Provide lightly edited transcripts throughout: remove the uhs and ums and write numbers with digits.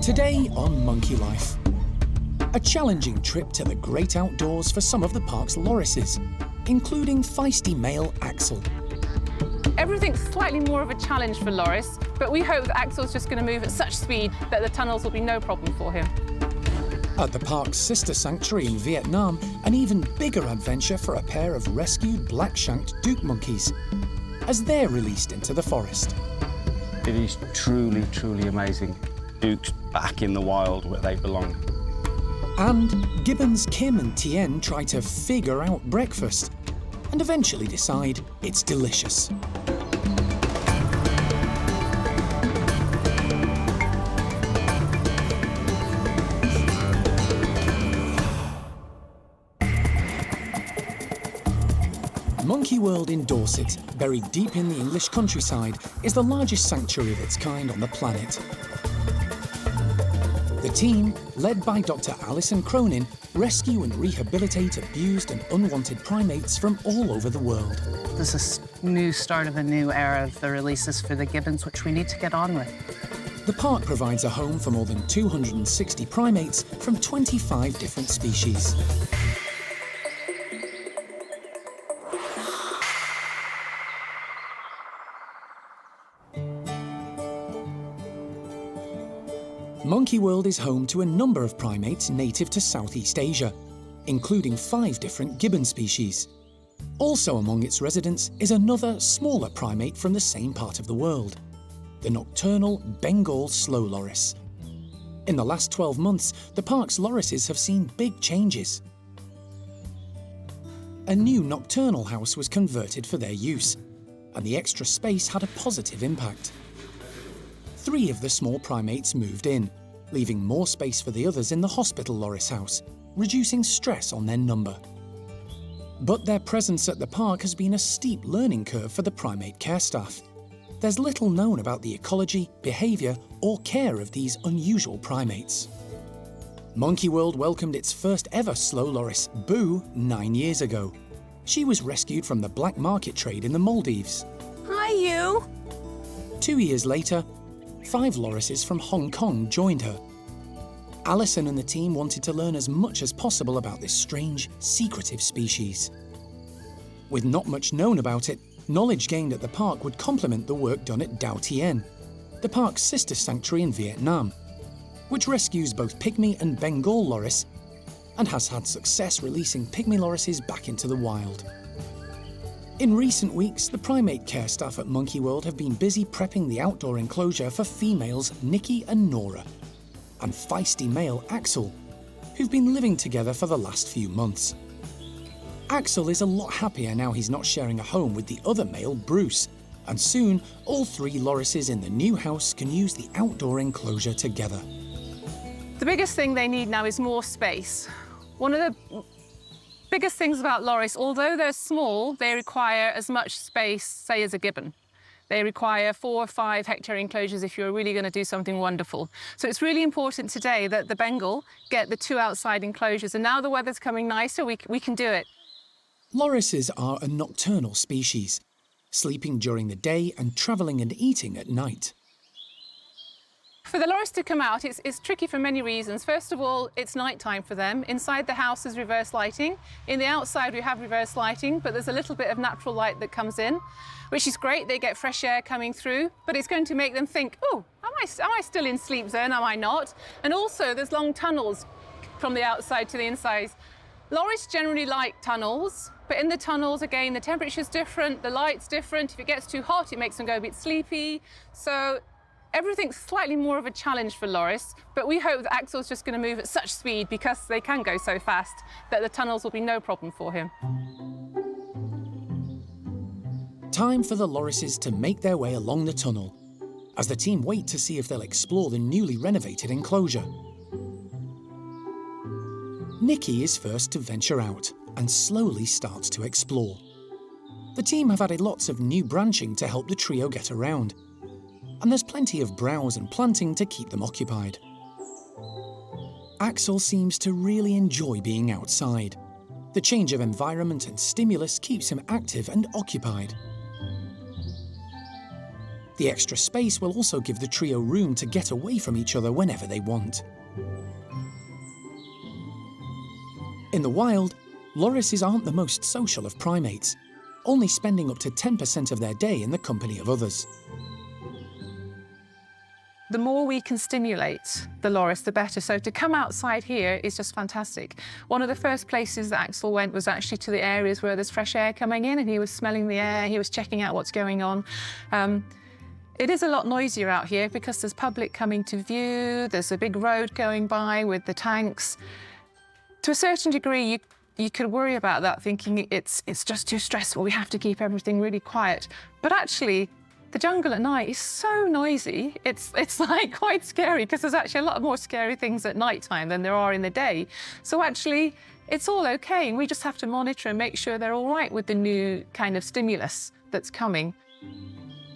Today on Monkey Life, a challenging trip to the great outdoors for some of the park's lorises, including feisty male Axel. Everything's slightly more of a challenge for Loris, but we hope that Axel's just going to move at such speed that the tunnels will be no problem for him. At the park's sister sanctuary in Vietnam, an even bigger adventure for a pair of rescued black-shanked Duke monkeys as they're released into the forest. It is truly, truly amazing. Dukes back in the wild where they belong. And Gibbons Kim and Tien try to figure out breakfast and eventually decide it's delicious. Monkey World in Dorset, buried deep in the English countryside, is the largest sanctuary of its kind on the planet. The team, led by Dr. Alison Cronin, rescue and rehabilitate abused and unwanted primates from all over the world. This is a new start of a new era of the releases for the gibbons, which we need to get on with. The park provides a home for more than 260 primates from 25 different species. Monkey World is home to a number of primates native to Southeast Asia, including 5 different gibbon species. Also among its residents is another, smaller primate from the same part of the world, the nocturnal Bengal slow loris. In the last 12 months, the park's lorises have seen big changes. A new nocturnal house was converted for their use, and the extra space had a positive impact. 3 of the small primates moved in, leaving more space for the others in the hospital loris house, reducing stress on their number. But their presence at the park has been a steep learning curve for the primate care staff. There's little known about the ecology, behaviour or care of these unusual primates. Monkey World welcomed its first ever slow loris, Boo, 9 years ago. She was rescued from the black market trade in the Maldives. Hi, you! 2 years later, 5 lorises from Hong Kong joined her. Alison and the team wanted to learn as much as possible about this strange, secretive species. With not much known about it, knowledge gained at the park would complement the work done at Dao Tien, the park's sister sanctuary in Vietnam, which rescues both pygmy and Bengal loris and has had success releasing pygmy lorises back into the wild. In recent weeks, the primate care staff at Monkey World have been busy prepping the outdoor enclosure for females Nikki and Nora, and feisty male Axel, who've been living together for the last few months. Axel is a lot happier now he's not sharing a home with the other male Bruce, and soon all 3 lorises in the new house can use the outdoor enclosure together. The biggest thing they need now is more space. One of the biggest things about loris, although they're small, they require as much space, say, as a gibbon. They require 4 or 5 hectare enclosures if you're really going to do something wonderful. So it's really important today that the Bengal get the 2 outside enclosures, and now the weather's coming nicer, we can do it. Lorises are a nocturnal species, sleeping during the day and travelling and eating at night. For the loris to come out, it's tricky for many reasons. First of all, it's nighttime for them. Inside the house is reverse lighting. In the outside, we have reverse lighting, but there's a little bit of natural light that comes in, which is great. They get fresh air coming through, but it's going to make them think, oh, am I still in sleep zone? Am I not? And also, there's long tunnels from the outside to the inside. Loris generally like tunnels, but in the tunnels, again, the temperature's different, the light's different. If it gets too hot, it makes them go a bit sleepy. So everything's slightly more of a challenge for Loris, but we hope that Axel's just going to move at such speed, because they can go so fast, that the tunnels will be no problem for him. Time for the lorises to make their way along the tunnel, as the team wait to see if they'll explore the newly renovated enclosure. Nikki is first to venture out and slowly starts to explore. The team have added lots of new branching to help the trio get around, and there's plenty of browse and planting to keep them occupied. Axel seems to really enjoy being outside. The change of environment and stimulus keeps him active and occupied. The extra space will also give the trio room to get away from each other whenever they want. In the wild, lorises aren't the most social of primates, only spending up to 10% of their day in the company of others. The more we can stimulate the loris, the better. So to come outside here is just fantastic. One of the first places that Axel went was actually to the areas where there's fresh air coming in, and he was smelling the air, he was checking out what's going on. It is a lot noisier out here because there's public coming to view, there's a big road going by with the tanks. To a certain degree, you could worry about that, thinking it's just too stressful, we have to keep everything really quiet. But actually, the jungle at night is so noisy, it's like quite scary, because there's actually a lot more scary things at night time than there are in the day. So actually, it's all okay, and we just have to monitor and make sure they're all right with the new kind of stimulus that's coming.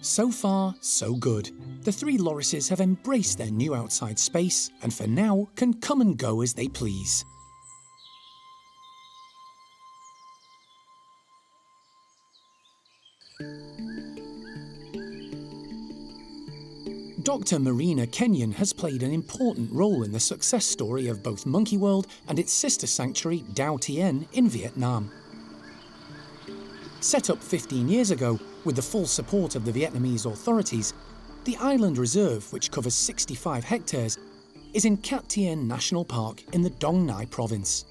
So far, so good. The three lorises have embraced their new outside space and for now can come and go as they please. Dr. Marina Kenyon has played an important role in the success story of both Monkey World and its sister sanctuary Dao Tien in Vietnam. Set up 15 years ago with the full support of the Vietnamese authorities, the island reserve, which covers 65 hectares, is in Cap Tien National Park in the Dong Nai province.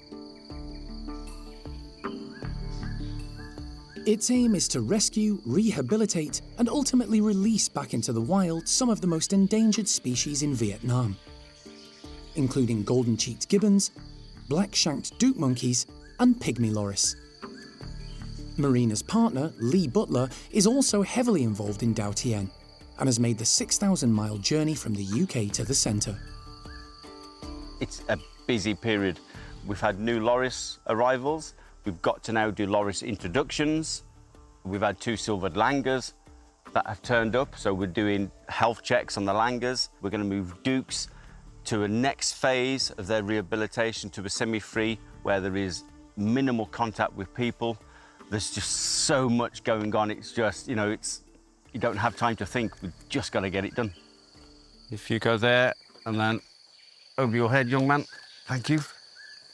Its aim is to rescue, rehabilitate, and ultimately release back into the wild some of the most endangered species in Vietnam, including golden-cheeked gibbons, black-shanked duke monkeys, and pygmy loris. Marina's partner, Lee Butler, is also heavily involved in Dao Tien and has made the 6,000-mile journey from the UK to the centre. It's a busy period. We've had new loris arrivals. We've got to now do loris introductions. We've had 2 silvered langurs that have turned up, so we're doing health checks on the langurs. We're going to move dukes to a next phase of their rehabilitation to a semi-free, where there is minimal contact with people. There's just so much going on. It's just, you don't have time to think. We've just got to get it done. If you go there and then over your head, young man. Thank you.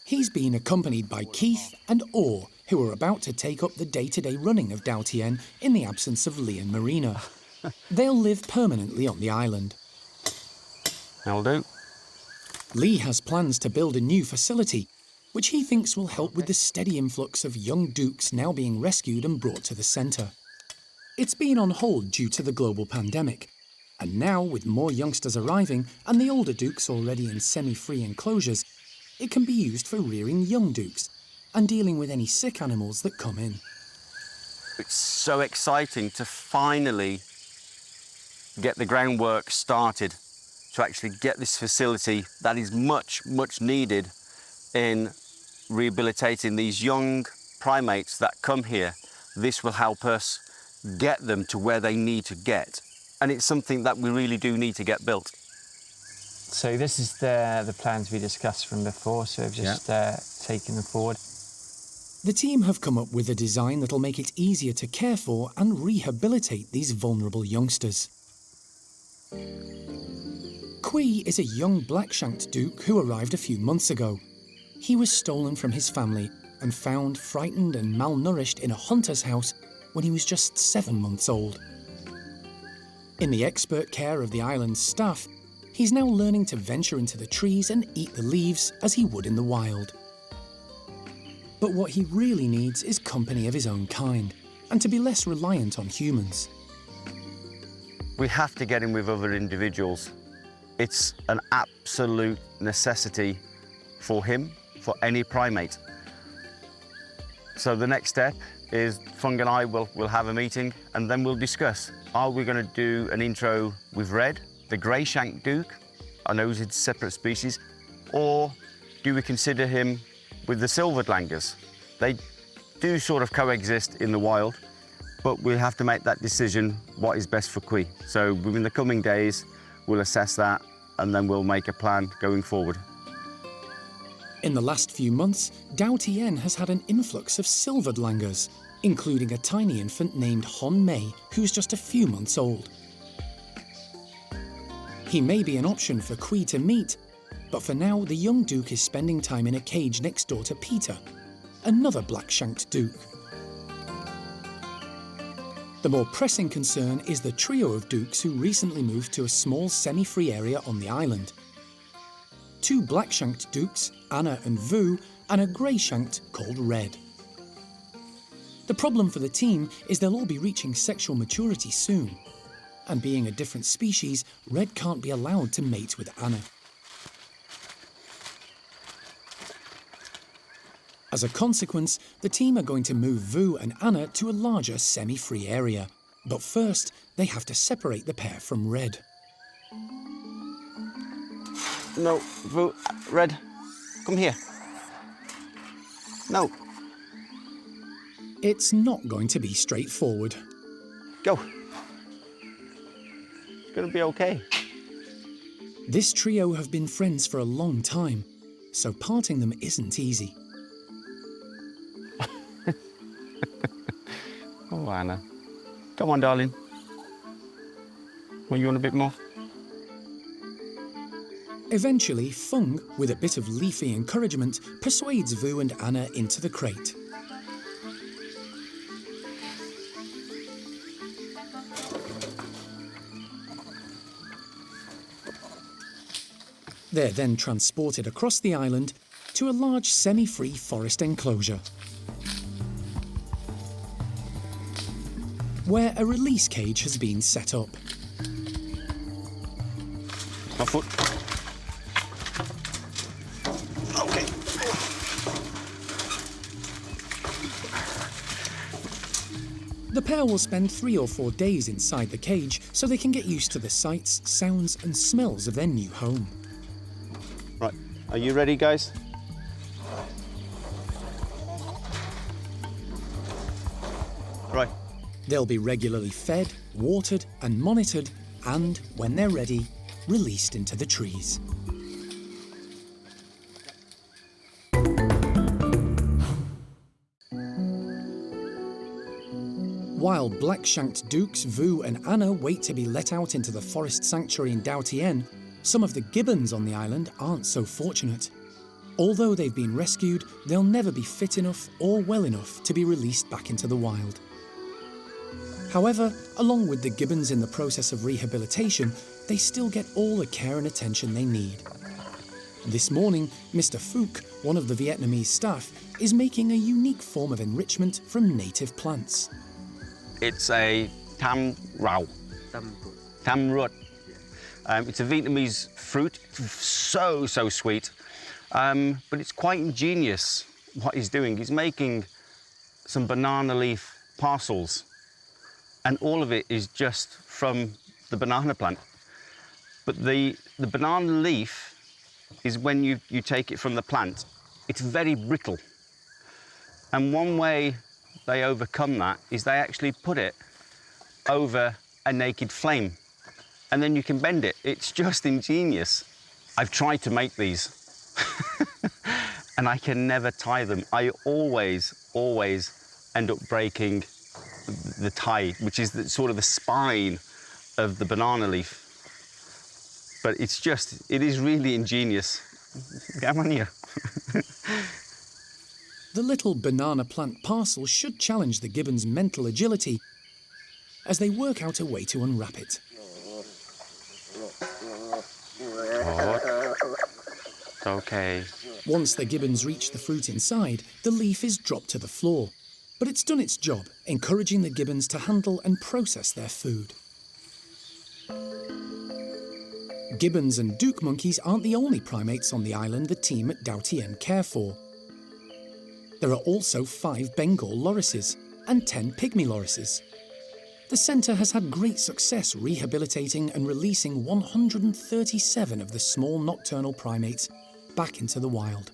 He's been accompanied by Keith and Orr, who are about to take up the day-to-day running of Dao Tien in the absence of Lee and Marina. They'll live permanently on the island. That'll do. Lee has plans to build a new facility, which he thinks will help with the steady influx of young dukes now being rescued and brought to the centre. It's been on hold due to the global pandemic, and now with more youngsters arriving and the older dukes already in semi-free enclosures, it can be used for rearing young dukes and dealing with any sick animals that come in. It's so exciting to finally get the groundwork started to actually get this facility that is much, much needed in rehabilitating these young primates that come here. This will help us get them to where they need to get. And it's something that we really do need to get built. So this is the plans we discussed from before, so we've just taken them forward. The team have come up with a design that'll make it easier to care for and rehabilitate these vulnerable youngsters. Kui is a young black-shanked duke who arrived a few months ago. He was stolen from his family and found frightened and malnourished in a hunter's house when he was just 7 months old. In the expert care of the island's staff, he's now learning to venture into the trees and eat the leaves as he would in the wild. But what he really needs is company of his own kind, and to be less reliant on humans. We have to get in with other individuals. It's an absolute necessity for him, for any primate. So the next step is Fung and I will have a meeting, and then we'll discuss. Are we going to do an intro with Red, the grey-shanked duke? I know he's a separate species. Or do we consider him with the silvered langurs? They do sort of coexist in the wild, but we'll have to make that decision what is best for Kui. So within the coming days, we'll assess that, and then we'll make a plan going forward. In the last few months, Dao Tien has had an influx of silvered langurs, including a tiny infant named Hon Mei, who's just a few months old. He may be an option for Kui to meet, but for now the young Duke is spending time in a cage next door to Peter, another black-shanked Duke. The more pressing concern is the trio of Dukes who recently moved to a small semi-free area on the island. 2 black-shanked Dukes, Anna and Vu, and a grey-shanked called Red. The problem for the team is they'll all be reaching sexual maturity soon, and being a different species, Red can't be allowed to mate with Anna. As a consequence, the team are going to move Vu and Anna to a larger semi-free area. But first, they have to separate the pair from Red. No, Vu, Red, come here. No. It's not going to be straightforward. Go. It's gonna be okay. This trio have been friends for a long time, so parting them isn't easy. Oh, Anna. Come on, darling. Well, you want a bit more? Eventually, Fung, with a bit of leafy encouragement, persuades Vu and Anna into the crate. They're then transported across the island to a large semi-free forest enclosure, where a release cage has been set up. My foot. Okay. The pair will spend 3 or 4 days inside the cage so they can get used to the sights, sounds and smells of their new home. Right, are you ready, guys? Right. They'll be regularly fed, watered and monitored, and, when they're ready, released into the trees. While black-shanked Dukes Vu and Anna wait to be let out into the forest sanctuary in Dao Tien, some of the gibbons on the island aren't so fortunate. Although they've been rescued, they'll never be fit enough or well enough to be released back into the wild. However, along with the gibbons in the process of rehabilitation, they still get all the care and attention they need. This morning, Mr. Phuc, one of the Vietnamese staff, is making a unique form of enrichment from native plants. It's a tam rau. Tam ruột. It's a Vietnamese fruit, so sweet, but it's quite ingenious what he's doing. He's making some banana leaf parcels, and all of it is just from the banana plant. But the banana leaf is when you take it from the plant, it's very brittle. And one way they overcome that is they actually put it over a naked flame, and then you can bend it. It's just ingenious. I've tried to make these, and I can never tie them. I always end up breaking the tie, which is sort of the spine of the banana leaf. But it is really ingenious. Come on here. The little banana plant parcel should challenge the gibbon's mental agility as they work out a way to unwrap it. Okay. Once the gibbons reach the fruit inside, the leaf is dropped to the floor. But it's done its job, encouraging the gibbons to handle and process their food. Gibbons and Duke monkeys aren't the only primates on the island the team at Dao Tien care for. There are also 5 Bengal lorises and 10 pygmy lorises. The centre has had great success rehabilitating and releasing 137 of the small nocturnal primates back into the wild.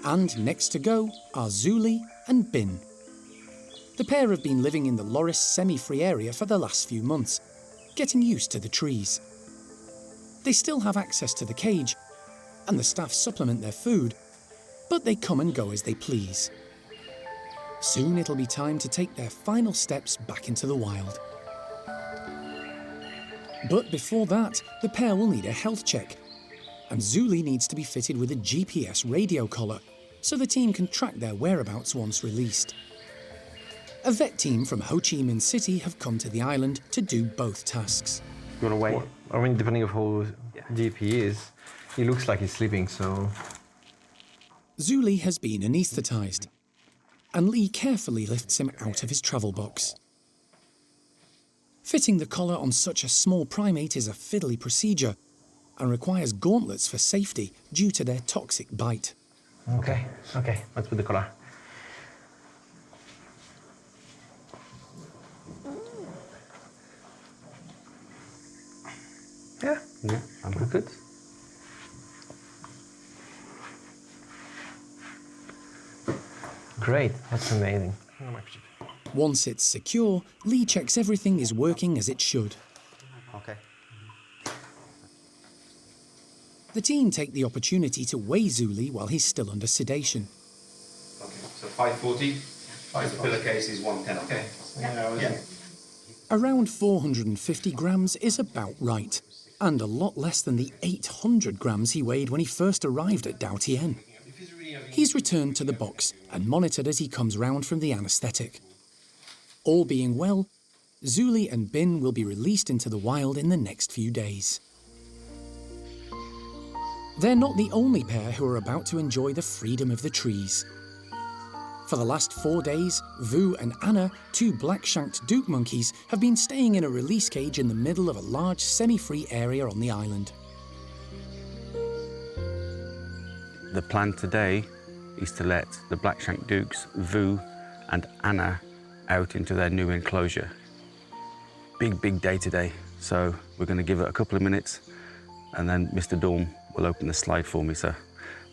And next to go are Zuli and Bin. The pair have been living in the loris semi-free area for the last few months, getting used to the trees. They still have access to the cage, and the staff supplement their food, but they come and go as they please. Soon it'll be time to take their final steps back into the wild. But before that, the pair will need a health check. And Zuli needs to be fitted with a GPS radio collar, so the team can track their whereabouts once released. A vet team from Ho Chi Minh City have come to the island to do both tasks. You want to wait? I mean, depending on how deep he is, he looks like he's sleeping, so... Zuli has been anaesthetised, and Lee carefully lifts him out of his travel box. Fitting the collar on such a small primate is a fiddly procedure and requires gauntlets for safety due to their toxic bite. Okay, let's put the collar. Yeah, I'm pretty good. Great, that's amazing. Once it's secure, Lee checks everything is working as it should. Okay. The team take the opportunity to weigh Zuli while he's still under sedation. Okay, so 540. The pillowcase is 110. Okay. Yeah. Around 450 grams is about right, and a lot less than the 800 grams he weighed when he first arrived at Dao Tien. He's returned to the box and monitored as he comes round from the anaesthetic. All being well, Zuli and Bin will be released into the wild in the next few days. They're not the only pair who are about to enjoy the freedom of the trees. For the last 4 days, Vu and Anna, two black-shanked Duke monkeys, have been staying in a release cage in the middle of a large semi-free area on the island. The plan today is to let the black-shanked Dukes, Vu and Anna, out into their new enclosure. Big day today, so we're going to give it a couple of minutes and then Mr. Dorm will open the slide for me, so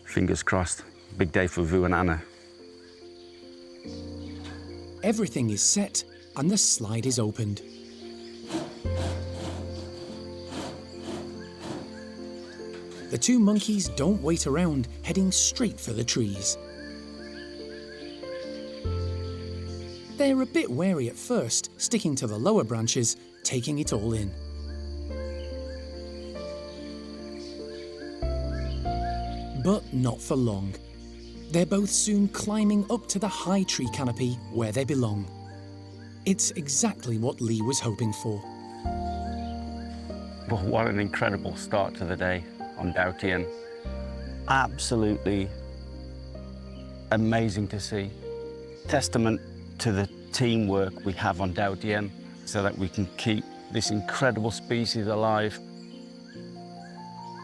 fingers crossed. Big day for Vu and Anna. Everything is set and the slide is opened. The two monkeys don't wait around, heading straight for the trees. They're a bit wary at first, sticking to the lower branches, taking it all in. But not for long. They're both soon climbing up to the high tree canopy where they belong. It's exactly what Lee was hoping for. Well, what an incredible start to the day on Dao Tien. Absolutely amazing to see. Testament to the teamwork we have on Dao Tien so that we can keep this incredible species alive.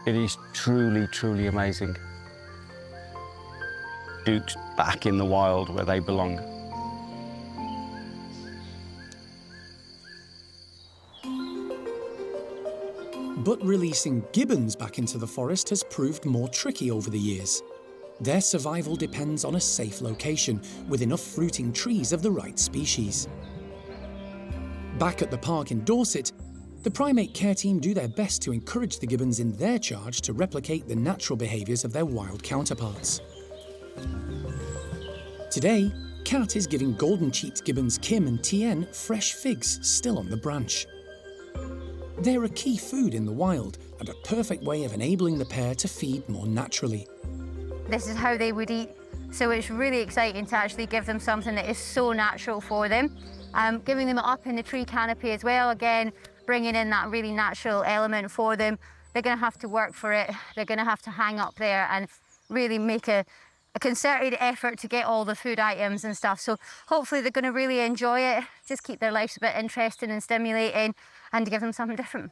It is truly amazing. Dukes back in the wild where they belong. But releasing gibbons back into the forest has proved more tricky over the years. Their survival depends on a safe location with enough fruiting trees of the right species. Back at the park in Dorset, the primate care team do their best to encourage the gibbons in their charge to replicate the natural behaviours of their wild counterparts. Today, Kat is giving golden-cheeked gibbons Kim and Tien fresh figs still on the branch. They're a key food in the wild and a perfect way of enabling the pair to feed more naturally. This is how they would eat, so it's really exciting to actually give them something that is so natural for them. Giving them it up in the tree canopy as well, again, bringing in that really natural element for them. They're going to have to work for it. They're going to have to hang up there and really make a concerted effort to get all the food items and stuff. So hopefully they're going to really enjoy it, just keep their lives a bit interesting and stimulating and to give them something different.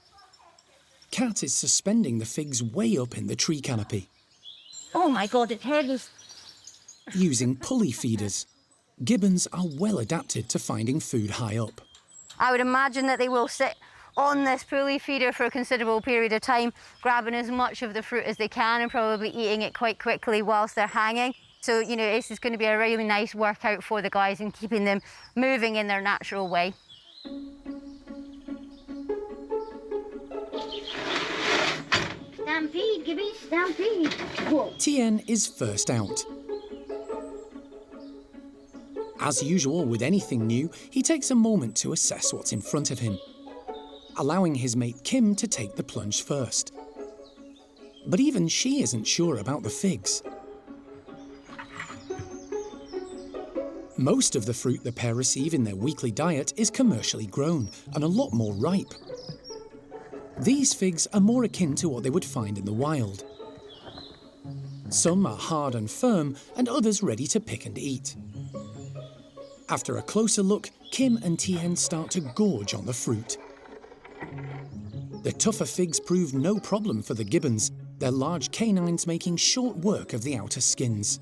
Kat is suspending the figs way up in the tree canopy. Oh my God, it's heavy. Using pulley feeders, gibbons are well adapted to finding food high up. I would imagine that they will sit on this pulley feeder for a considerable period of time, grabbing as much of the fruit as they can and probably eating it quite quickly whilst they're hanging. So, you know, this is going to be a really nice workout for the guys and keeping them moving in their natural way. Stampede, Gibby, stampede. Whoa. Tien is first out. As usual with anything new, he takes a moment to assess what's in front of him. allowing his mate Kim to take the plunge first. But even she isn't sure about the figs. Most of the fruit the pair receive in their weekly diet is commercially grown and a lot more ripe. These figs are more akin to what they would find in the wild. Some are hard and firm, and others ready to pick and eat. After a closer look, Kim and Tien start to gorge on the fruit. The tougher figs prove no problem for the gibbons, their large canines making short work of the outer skins.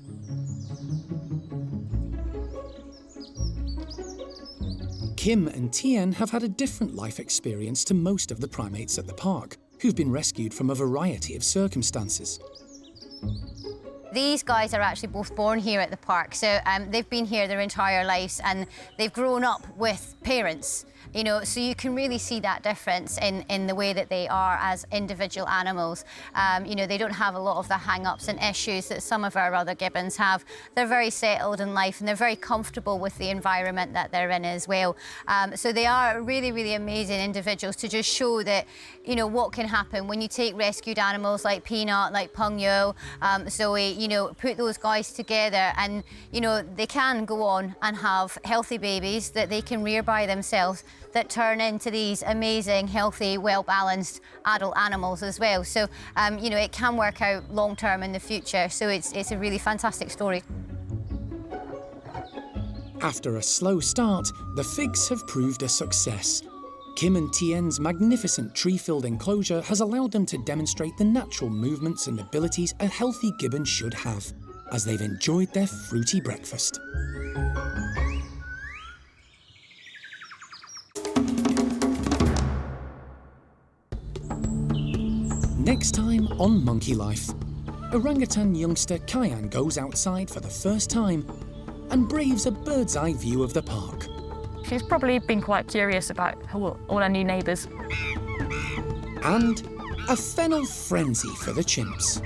Kim and Tien have had a different life experience to most of the primates at the park, who've been rescued from a variety of circumstances. These guys are actually both born here at the park, so they've been here their entire lives and they've grown up with parents. You know, so you can really see that difference in the way that they are as individual animals. You know, they don't have a lot of the hang-ups and issues that some of our other gibbons have. They're very settled in life and they're very comfortable with the environment that they're in as well. So they are really, really amazing individuals to just show that, you know, what can happen when you take rescued animals like Peanut, like Peng Yo, Zoe, you know, put those guys together and, you know, they can go on and have healthy babies that they can rear by themselves that turn into these amazing, healthy, well-balanced adult animals as well. So, you know, it can work out long-term in the future. So it's a really fantastic story. After a slow start, the figs have proved a success. Kim and Tien's magnificent tree-filled enclosure has allowed them to demonstrate the natural movements and abilities a healthy gibbon should have, as they've enjoyed their fruity breakfast. Next time on Monkey Life, orangutan youngster Kyan goes outside for the first time and braves a bird's-eye view of the park. She's probably been quite curious about all her new neighbours. And a fennel frenzy for the chimps.